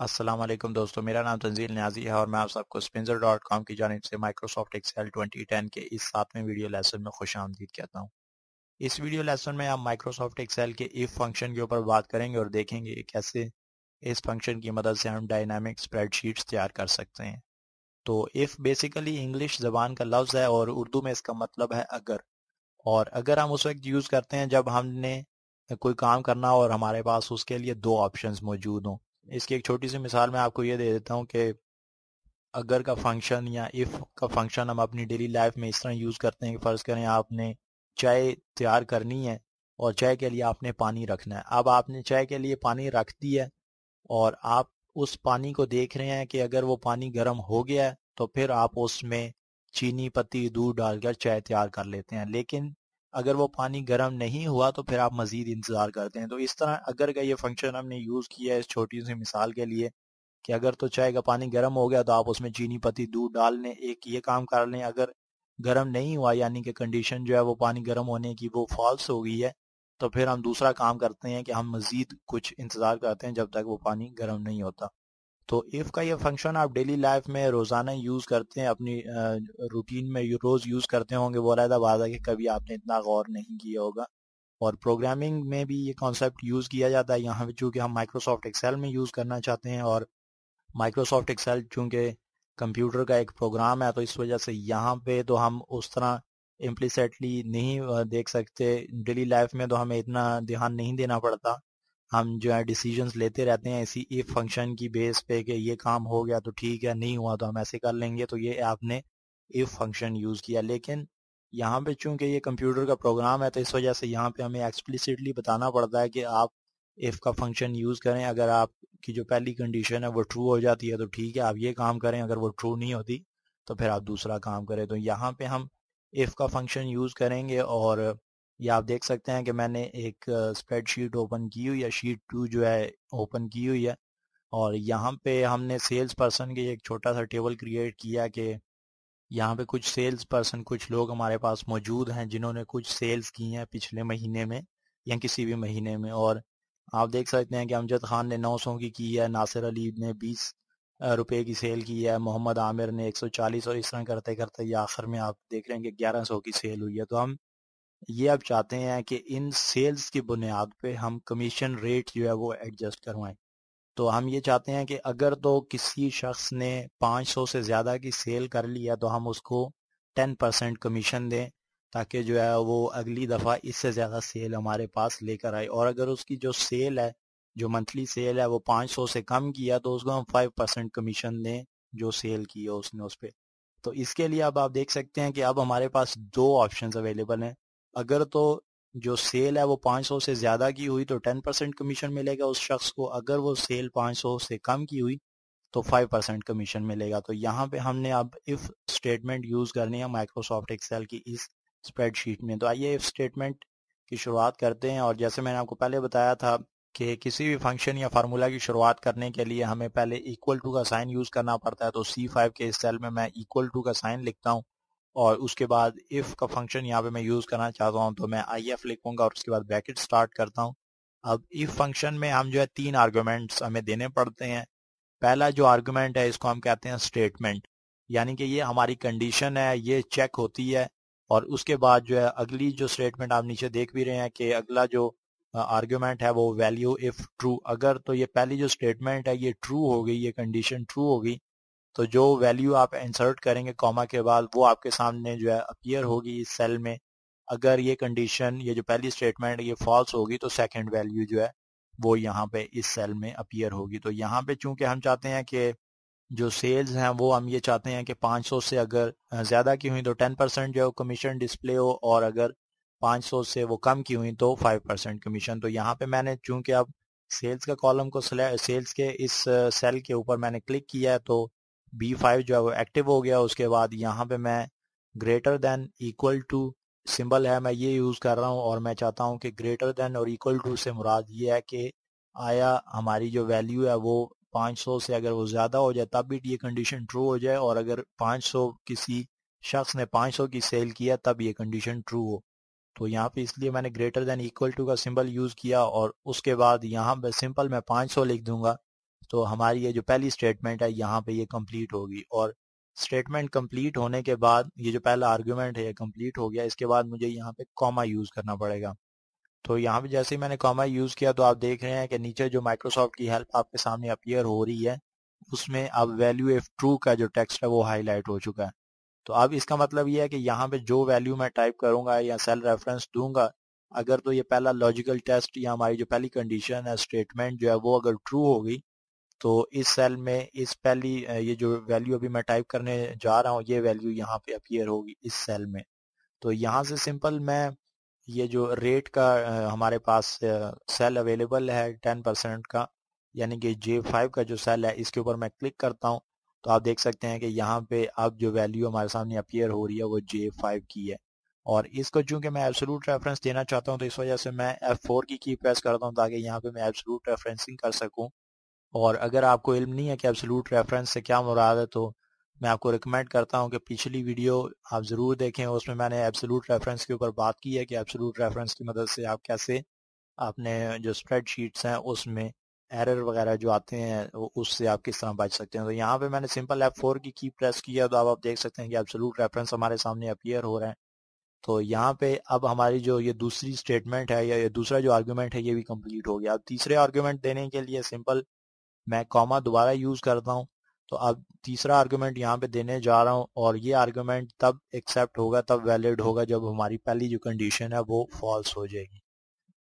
السلام علیکم دوستو، میرا نام تنزیل نیازی ہے اور میں آپ سب کو spinzer.com کی جانب سے مائکروسافٹ ایکسل 2010 کے اس 7ویں ویڈیو لیسن میں خوش آمدید کہتا ہوں۔ اس ویڈیو لیسن میں ہم مائکروسافٹ ایکسل کے if فنکشن کے اوپر بات کریں گے اور دیکھیں گے کیسے اس فنکشن کی مدد سے ہم ڈائنامک اسپریڈ شیٹس تیار کر سکتے ہیں۔ تو if بیسیکلی انگلش زبان کا لفظ ہے اور اردو میں اس کا مطلب ہے اگر، اور اگر ہم اس وقت یوز کرتے ہیں جب ہم نے کوئی کام کرنا اور ہمارے پاس اس کے لیے دو آپشنز موجود ہوں۔ اس کی ایک چھوٹی سی مثال میں آپ کو یہ دے دیتا ہوں کہ اگر کا فنکشن یا if کا فنکشن ہم اپنی ڈیلی لائف میں اس طرح یوز کرتے ہیں کہ فرض کریں آپ نے چائے تیار کرنی ہے اور چائے کے لیے آپ نے پانی رکھنا ہے۔ اب آپ نے چائے کے لیے پانی رکھ دیا ہے اور آپ اس پانی کو دیکھ رہے ہیں کہ اگر وہ پانی گرم ہو گیا ہے تو پھر آپ اس میں چینی پتی دودھ ڈال کر چائے تیار کر لیتے ہیں، لیکن اگر وہ پانی گرم نہیں ہوا تو پھر آپ مزید انتظار کرتے ہیں۔ تو اس طرح اگر کا یہ فنکشن ہم نے یوز کیا ہے اس چھوٹی سی مثال کے لیے کہ اگر تو چائے کا پانی گرم ہو گیا تو آپ اس میں چینی پتی دودھ ڈال لیں، ایک یہ کام کر لیں۔ اگر گرم نہیں ہوا یعنی کہ کنڈیشن جو ہے وہ پانی گرم ہونے کی وہ فالس ہو گئی ہے تو پھر ہم دوسرا کام کرتے ہیں کہ ہم مزید کچھ انتظار کرتے ہیں جب تک وہ پانی گرم نہیں ہوتا۔ تو if کا یہ فنکشن آپ ڈیلی لائف میں روزانہ یوز کرتے ہیں، اپنی روٹین میں روز یوز کرتے ہوں گے، وہ علیحدہ بات ہے کہ کبھی آپ نے اتنا غور نہیں کیا ہوگا۔ اور پروگرامنگ میں بھی یہ کانسیپٹ یوز کیا جاتا ہے، یہاں پہ چونکہ ہم مائکروسافٹ ایکسل میں یوز کرنا چاہتے ہیں اور مائکروسافٹ ایکسل چونکہ کمپیوٹر کا ایک پروگرام ہے تو اس وجہ سے یہاں پہ تو ہم اس طرح امپلیسیٹلی نہیں دیکھ سکتے۔ ڈیلی لائف میں تو ہمیں اتنا دھیان نہیں دینا پڑتا، ہم جو ہے ڈیسیجنز لیتے رہتے ہیں اسی ایف فنکشن کی بیس پہ کہ یہ کام ہو گیا تو ٹھیک ہے، نہیں ہوا تو ہم ایسے کر لیں گے۔ تو یہ آپ نے ایف فنکشن یوز کیا، لیکن یہاں پہ چونکہ یہ کمپیوٹر کا پروگرام ہے تو اس وجہ سے یہاں پہ ہمیں ایکسپلیسٹلی بتانا پڑتا ہے کہ آپ ایف کا فنکشن یوز کریں۔ اگر آپ کی جو پہلی کنڈیشن ہے وہ ٹرو ہو جاتی ہے تو ٹھیک ہے، آپ یہ کام کریں، اگر وہ ٹرو نہیں ہوتی تو پھر آپ دوسرا کام کریں۔ تو یہاں پہ ہم ایف کا فنکشن یوز کریں گے اور یہ آپ دیکھ سکتے ہیں کہ میں نے ایک اسپریڈ شیٹ اوپن کی ہوئی ہے، شیٹ 2 جو ہے اوپن کی ہوئی ہے، اور یہاں پہ ہم نے سیلز پرسن کے ایک چھوٹا سا ٹیبل کریٹ کیا کہ یہاں پہ کچھ سیلز پرسن، کچھ لوگ ہمارے پاس موجود ہیں جنہوں نے کچھ سیلز کی ہیں پچھلے مہینے میں یا کسی بھی مہینے میں، اور آپ دیکھ سکتے ہیں کہ امجد خان نے 900 کی ہے، ناصر علی نے 20 روپے کی سیل کی ہے، محمد عامر نے 140، اور اس طرح کرتے کرتے یہ آخر میں آپ دیکھ رہے ہیں کہ 1100 کی سیل ہوئی ہے۔ تو ہم یہ اب چاہتے ہیں کہ ان سیلز کی بنیاد پہ ہم کمیشن ریٹ جو ہے وہ ایڈجسٹ کروائیں۔ تو ہم یہ چاہتے ہیں کہ اگر تو کسی شخص نے 500 سے زیادہ کی سیل کر لی ہے تو ہم اس کو 10% کمیشن دیں تاکہ جو ہے وہ اگلی دفعہ اس سے زیادہ سیل ہمارے پاس لے کر آئے، اور اگر اس کی جو سیل ہے، جو منتھلی سیل ہے، وہ 500 سے کم کیا تو اس کو ہم 5% کمیشن دیں جو سیل کی ہے اس نے اس پہ۔ تو اس کے لیے اب آپ دیکھ سکتے ہیں کہ اب ہمارے پاس دو آپشنز اویلیبل ہیں۔ اگر تو جو سیل ہے وہ 500 سے زیادہ کی ہوئی تو 10% کمیشن ملے گا اس شخص کو، اگر وہ سیل 500 سے کم کی ہوئی تو 5% کمیشن ملے گا۔ تو یہاں پہ ہم نے اب اف اسٹیٹمنٹ یوز کرنی ہے مائکروسافٹ ایکسل کی اس اسپریڈ شیٹ میں۔ تو آئیے اف اسٹیٹمنٹ کی شروعات کرتے ہیں، اور جیسے میں نے آپ کو پہلے بتایا تھا کہ کسی بھی فنکشن یا فارمولا کی شروعات کرنے کے لیے ہمیں پہلے ایکول ٹو کا سائن یوز کرنا پڑتا ہے۔ تو C5 کے اس سیل میں میں ایکول ٹو کا سائن لکھتا ہوں، اور اس کے بعد if کا فنکشن یہاں پہ میں یوز کرنا چاہتا ہوں تو میں if لکھوں گا اور اس کے بعد بریکٹ سٹارٹ کرتا ہوں۔ اب if فنکشن میں ہم جو ہے 3 آرگومنٹس ہمیں دینے پڑتے ہیں۔ پہلا جو آرگومنٹ ہے اس کو ہم کہتے ہیں اسٹیٹمنٹ، یعنی کہ یہ ہماری کنڈیشن ہے، یہ چیک ہوتی ہے، اور اس کے بعد جو ہے اگلی جو اسٹیٹمنٹ آپ نیچے دیکھ بھی رہے ہیں کہ اگلا جو آرگومنٹ ہے وہ ویلیو if ٹرو، اگر تو یہ پہلی جو اسٹیٹمنٹ ہے یہ ٹرو ہو گئی، یہ کنڈیشن ٹرو ہو گئی تو جو ویلیو آپ انسرٹ کریں گے کوما کے بعد وہ آپ کے سامنے جو ہے اپیئر ہوگی اس سیل میں۔ اگر یہ کنڈیشن، یہ جو پہلی اسٹیٹمنٹ یہ فالس ہوگی تو سیکنڈ ویلیو جو ہے وہ یہاں پہ اس سیل میں اپیئر ہوگی۔ تو یہاں پہ چونکہ ہم چاہتے ہیں کہ جو سیلز ہیں وہ ہم یہ چاہتے ہیں کہ 500 سے اگر زیادہ کی ہوئی تو 10% جو ہے کمیشن ڈسپلے ہو، اور اگر 500 سے وہ کم کی ہوئی تو 5% کمیشن۔ تو یہاں پہ میں نے چونکہ اب سیلز کا کالم کو سیلز کے اس سیل کے اوپر میں نے کلک کیا ہے تو B5 جو ہے وہ ایکٹیو ہو گیا۔ اس کے بعد یہاں پہ میں greater than equal to symbol ہے میں یہ یوز کر رہا ہوں، اور میں چاہتا ہوں کہ گریٹر دین اور ایکول ٹو سے مراد یہ ہے کہ آیا ہماری جو ویلیو ہے وہ 500 سے اگر وہ زیادہ ہو جائے تب بھی یہ کنڈیشن ٹرو ہو جائے، اور اگر 500 کسی شخص نے 500 کی سیل کیا تب یہ کنڈیشن ٹرو ہو۔ تو یہاں پہ اس لیے میں نے گریٹر دین ایکول ٹو کا سمبل یوز کیا، اور اس کے بعد یہاں پہ سمپل میں 500 لکھ دوں گا تو ہماری یہ جو پہلی اسٹیٹمنٹ ہے یہاں پہ یہ کمپلیٹ ہوگی، اور اسٹیٹمنٹ کمپلیٹ ہونے کے بعد یہ جو پہلا آرگیومنٹ ہے یہ کمپلیٹ ہو گیا، اس کے بعد مجھے یہاں پہ کاما یوز کرنا پڑے گا۔ تو یہاں پہ جیسے ہی میں نے کاما یوز کیا تو آپ دیکھ رہے ہیں کہ نیچے جو مائکروسافٹ کی ہیلپ آپ کے سامنے اپیئر ہو رہی ہے اس میں اب ویلیو اف ٹرو کا جو ٹیکسٹ ہے وہ ہائی لائٹ ہو چکا ہے۔ تو اب اس کا مطلب یہ ہے کہ یہاں پہ جو ویلیو میں ٹائپ کروں گا یا سیل ریفرنس دوں گا، اگر تو یہ پہلا لاجیکل ٹیسٹ یا ہماری جو پہلی کنڈیشن ہے اسٹیٹمنٹ جو ہے وہ اگر ٹرو ہوگی تو اس سیل میں اس پہلی یہ جو ویلیو ابھی میں ٹائپ کرنے جا رہا ہوں یہ ویلیو یہاں پہ اپیئر ہوگی اس سیل میں۔ تو یہاں سے سمپل میں یہ جو ریٹ کا ہمارے پاس سیل اویلیبل ہے 10% کا، یعنی کہ J5 کا جو سیل ہے اس کے اوپر میں کلک کرتا ہوں تو آپ دیکھ سکتے ہیں کہ یہاں پہ اب جو ویلیو ہمارے سامنے اپیئر ہو رہی ہے وہ J5 کی ہے، اور اس کو چونکہ میں ایبسولوٹ ریفرنس دینا چاہتا ہوں تو اس وجہ سے میں F4 کی پریس کرتا ہوں تاکہ یہاں پہ میں ایبسولوٹ ریفرنسنگ کر سکوں۔ اور اگر آپ کو علم نہیں ہے کہ ایبسولوٹ ریفرنس سے کیا مراد ہے تو میں آپ کو ریکمینڈ کرتا ہوں کہ پچھلی ویڈیو آپ ضرور دیکھیں، اس میں نے ایبسولوٹ ریفرنس کے اوپر بات کی ہے کہ ایبسولوٹ ریفرنس کی مدد سے آپ کیسے اپنے جو اسپریڈ شیٹس ہیں اس میں ایرر وغیرہ جو آتے ہیں اس سے آپ کس طرح بچ سکتے ہیں۔ تو یہاں پہ میں نے سمپل F4 کی پریس کیا تو آپ دیکھ سکتے ہیں کہ ایبسولوٹ ریفرنس ہمارے سامنے اپیئر ہو رہا ہے۔ تو یہاں پہ اب ہماری جو یہ دوسری اسٹیٹمنٹ ہے یا یہ دوسرا جو آرگیومنٹ ہے یہ بھی کمپلیٹ ہو گیا۔ اب تیسرے آرگیومنٹ دینے کے لیے سمپل میں کاما دوبارہ یوز کرتا ہوں، تو اب تیسرا آرگیومنٹ یہاں پہ دینے جا رہا ہوں، اور یہ آرگیومنٹ تب ایکسیپٹ ہوگا، تب ویلڈ ہوگا جب ہماری پہلی جو کنڈیشن ہے وہ فالس ہو جائے گی۔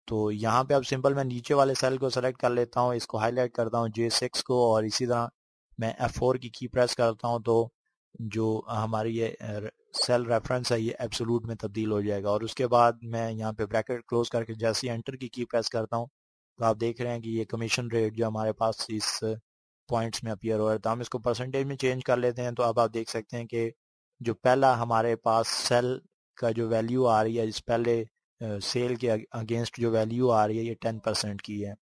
تو یہاں پہ اب سمپل میں نیچے والے سیل کو سلیکٹ کر لیتا ہوں، اس کو ہائی لائٹ کرتا ہوں J6 کو، اور اسی طرح میں F4 کی پریس کرتا ہوں تو جو ہماری یہ سیل ریفرنس ہے یہ ایبسولوٹ میں تبدیل ہو جائے گا، اور اس کے بعد میں یہاں پہ بریکٹ کلوز کر کے جیسے ہی انٹر کی پریس کرتا ہوں تو آپ دیکھ رہے ہیں کہ یہ کمیشن ریٹ جو ہمارے پاس اس پوائنٹس میں اپیئر ہو رہا ہے، تو ہم اس کو پرسنٹیج میں چینج کر لیتے ہیں۔ تو اب آپ دیکھ سکتے ہیں کہ جو پہلا ہمارے پاس سیل کا جو ویلیو آ رہی ہے اس پہلے سیل کے اگینسٹ جو ویلیو آ رہی ہے یہ 10% کی ہے۔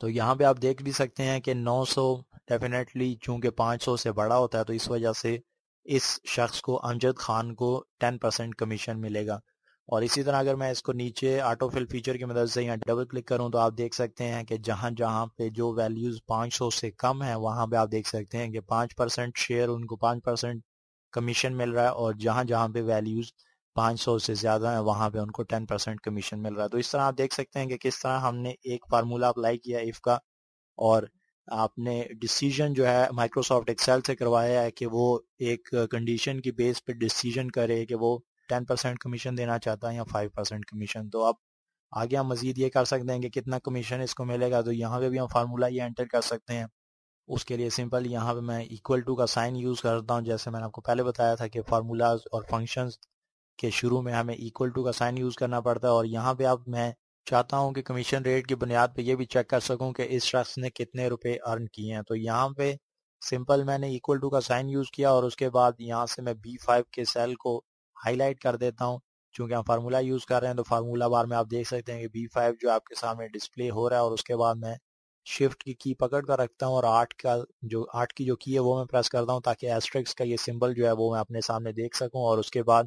تو یہاں پہ آپ دیکھ بھی سکتے ہیں کہ 900 ڈیفینیٹلی چونکہ 500 سے بڑا ہوتا ہے تو اس وجہ سے اس شخص کو امجد خان کو 10% کمیشن ملے گا۔ اور اسی طرح اگر میں اس کو نیچے آٹو فل فیچر کی مدد سے یہاں ڈبل کلک کروں تو آپ دیکھ سکتے ہیں کہ جہاں جہاں پہ جو ویلیوز 500 سے کم ہیں وہاں پہ آپ دیکھ سکتے ہیں کہ 5% شیئر ان کو 5% کمیشن مل رہا ہے، اور جہاں جہاں پہ ویلیوز 500 سے زیادہ ہیں وہاں پہ ان کو 10% کمیشن مل رہا ہے۔ تو اس طرح آپ دیکھ سکتے ہیں کہ کس طرح ہم نے ایک فارمولا اپلائی کیا ایف کا، اور آپ نے ڈیسیجن جو ہے مائکروسافٹ ایکسل سے کروایا ہے کہ وہ ایک کنڈیشن کی بیس پہ ڈیسیجن کرے کہ وہ 10% کمیشن دینا چاہتا ہے یا 5% کمیشن۔ تو اب آگے ہم مزید یہ کر سکتے ہیں کہ کتنا کمیشن اس کو ملے گا، تو یہاں پہ بھی ہم فارمولا یہ انٹر کر سکتے ہیں۔ اس کے لیے سمپل یہاں پہ میں ایکول ٹو کا سائن یوز کرتا ہوں، جیسے میں نے آپ کو پہلے بتایا تھا کہ فارمولاز اور فنکشنز کے شروع میں ہمیں ایکول ٹو کا سائن یوز کرنا پڑتا ہے، اور یہاں پہ اب میں چاہتا ہوں کہ کمیشن ریٹ کی بنیاد پہ یہ بھی چیک کر سکوں کہ اس شخص نے کتنے روپے ارن کیے ہیں۔ تو یہاں پہ سمپل میں نے ایکول ٹو کا سائن یوز کیا، اور اس کے بعد یہاں سے میں B5 کے سیل کو ہائی لائٹ کر دیتا ہوں، چونکہ ہم فارمولا یوز کر رہے ہیں تو فارمولا بار میں آپ دیکھ سکتے ہیں کہ B5 جو آپ کے سامنے ڈسپلے ہو رہا ہے، اور اس کے بعد میں شفٹ کی پکڑ کر رکھتا ہوں، اور 8 کی جو کی ہے وہ میں پریس کرتا ہوں تاکہ ایسٹرکس کا یہ سمبل جو ہے وہ میں اپنے سامنے دیکھ سکوں، اور اس کے بعد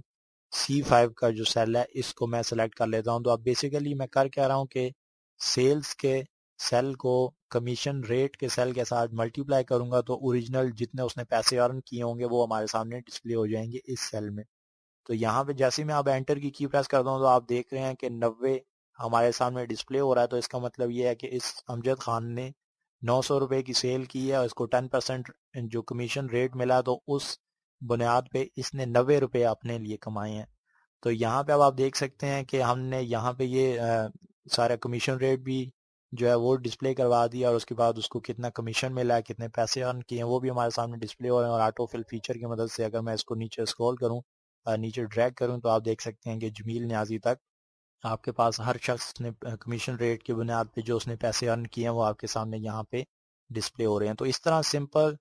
C5 کا جو سیل ہے اس کو میں سلیکٹ کر لیتا ہوں۔ تو اب بیسیکلی میں کر کہہ رہا ہوں کہ سیلز کے سیل کو کمیشن ریٹ کے سیل کے ساتھ ملٹیپلائی کروں گا تو اوریجنل جتنے اس نے پیسے ارن کیے ہوں گے وہ ہمارے سامنے ڈسپلے ہو جائیں گے اس سیل میں۔ تو یہاں پہ جیسے میں اب انٹر کی پریس کرتا ہوں تو آپ دیکھ رہے ہیں کہ 90 ہمارے سامنے ڈسپلے ہو رہا ہے۔ تو اس کا مطلب یہ ہے کہ اس امجد خان نے 900 روپے کی سیل کی ہے، اور اس کو 10% جو کمیشن ریٹ ملا تو اس بنیاد پہ اس نے 90 روپے اپنے لیے کمائے ہیں۔ تو یہاں پہ اب آپ دیکھ سکتے ہیں کہ ہم نے یہاں پہ یہ سارا کمیشن ریٹ بھی جو ہے وہ ڈسپلے کروا دیا، اور اس کے بعد اس کو کتنا کمیشن ملا ہے، کتنے پیسے ارن کیے ہیں وہ بھی ہمارے سامنے ڈسپلے ہو رہے ہیں۔ اور آٹو فل فیچر کی مدد سے اگر میں اس کو نیچے اسکرول کروں، نیچے ڈریگ کروں تو آپ دیکھ سکتے ہیں کہ جمیل نیازی تک آپ کے پاس ہر شخص نے کمیشن ریٹ کی بنیاد پہ جو اس نے پیسے ارن کیے ہیں وہ آپ کے سامنے یہاں پہ ڈسپلے ہو رہے ہیں۔ تو اس طرح سمپل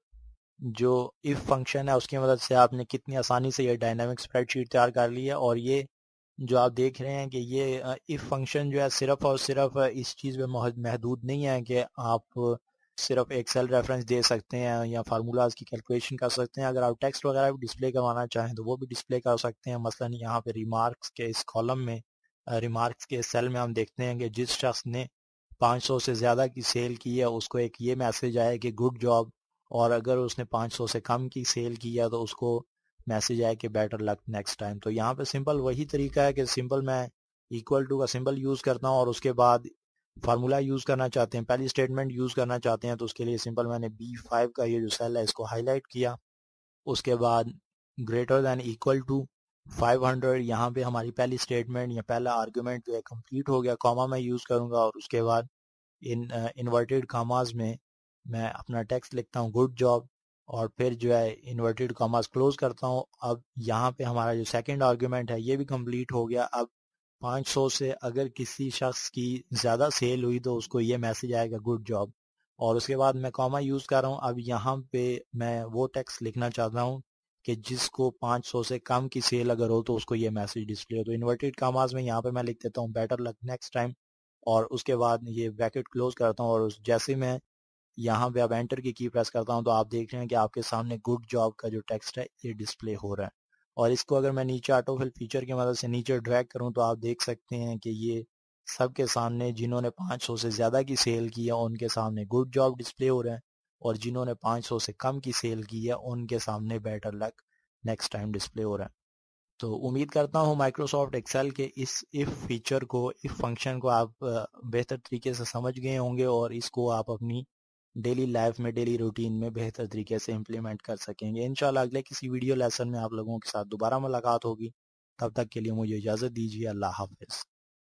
جو ایف فنکشن ہے اس کی مدد سے آپ نے کتنی آسانی سے یہ ڈائنامک اسپریڈ شیٹ تیار کر لی ہے، اور یہ جو آپ دیکھ رہے ہیں کہ یہ ایف فنکشن جو ہے صرف اور صرف اس چیز میں محدود نہیں ہے کہ آپ صرف ایک سیل ریفرنس دے سکتے ہیں یا فارمولاز کی کیلکولیشن کر سکتے ہیں، اگر آپ ٹیکسٹ وغیرہ بھی ڈسپلے کروانا چاہیں تو وہ بھی ڈسپلے کر سکتے ہیں۔ مثلا یہاں پہ ریمارکس کے اس کالم میں ریمارکس کے سیل میں ہم دیکھتے ہیں کہ جس شخص نے 500 سے زیادہ کی سیل کی ہے اس کو ایک یہ میسج آئے کہ گڈ جاب، اور اگر اس نے 500 سے کم کی سیل کی ہے تو اس کو میسج آئے کہ بیٹر لک نیکسٹ ٹائم۔ تو یہاں پہ سمپل وہی طریقہ ہے کہ سمپل میں ایکول ٹو کا سمبل یوز کرتا ہوں، اور اس کے بعد فارمولا یوز کرنا چاہتے ہیں، پہلی اسٹیٹمنٹ یوز کرنا چاہتے ہیں تو اس کے لیے سمپل میں نے B5 کا یہ جو سیل ہے اس کو ہائی لائٹ کیا، اس کے بعد گریٹر دین ایکول ٹو 500، یہاں پہ ہماری پہلی اسٹیٹمنٹ یا پہلا آرگومنٹ جو ہے کمپلیٹ ہو گیا، کاما میں یوز کروں گا، اور اس کے بعد انورٹیڈ کاماز میں میں اپنا ٹیکسٹ لکھتا ہوں گڈ جاب، اور پھر جو ہے انورٹیڈ کاماز کلوز کرتا ہوں۔ اب یہاں پہ ہمارا جو سیکنڈ آرگومنٹ ہے یہ بھی کمپلیٹ ہو گیا۔ اب 500 سے اگر کسی شخص کی زیادہ سیل ہوئی تو اس کو یہ میسج آئے گا گڈ جاب، اور اس کے بعد میں کاما یوز کر رہا ہوں۔ اب یہاں پہ میں وہ ٹیکسٹ لکھنا چاہتا ہوں کہ جس کو 500 سے کم کی سیل اگر ہو تو اس کو یہ میسج ڈسپلے ہو، تو انورٹیڈ کاماز میں یہاں پہ میں لکھ دیتا ہوں بیٹر لک نیکسٹ ٹائم، اور اس کے بعد یہ بریکٹ کلوز کرتا ہوں، اور جیسے میں یہاں پہ اب انٹر کی کی پریس کرتا ہوں تو آپ دیکھ رہے ہیں کہ آپ کے سامنے گڈ جاب کا جو ٹیکسٹ ہے یہ ڈسپلے ہو رہا ہے۔ اور اس کو اگر میں نیچے آٹو فل فیچر کی مدد سے نیچے ڈریگ کروں تو آپ دیکھ سکتے ہیں کہ یہ سب کے سامنے جنہوں نے 500 سے زیادہ کی سیل کی ہے ان کے سامنے گڈ جاب ڈسپلے ہو رہا ہے، اور جنہوں نے 500 سے کم کی سیل کی ہے ان کے سامنے better luck next time display ہو رہا ہے۔ تو امید کرتا ہوں مائکروسافٹ ایکسل کے اس ایف فیچر کو، ایف فنکشن کو آپ بہتر طریقے سے سمجھ گئے ہوں گے، اور اس کو آپ اپنی ڈیلی لائف میں، ڈیلی روٹین میں بہتر طریقے سے امپلیمنٹ کر سکیں گے۔ انشاءاللہ اگلے کسی ویڈیو لیسن میں آپ لوگوں کے ساتھ دوبارہ ملاقات ہوگی، تب تک کے لیے مجھے اجازت دیجیے، اللہ حافظ۔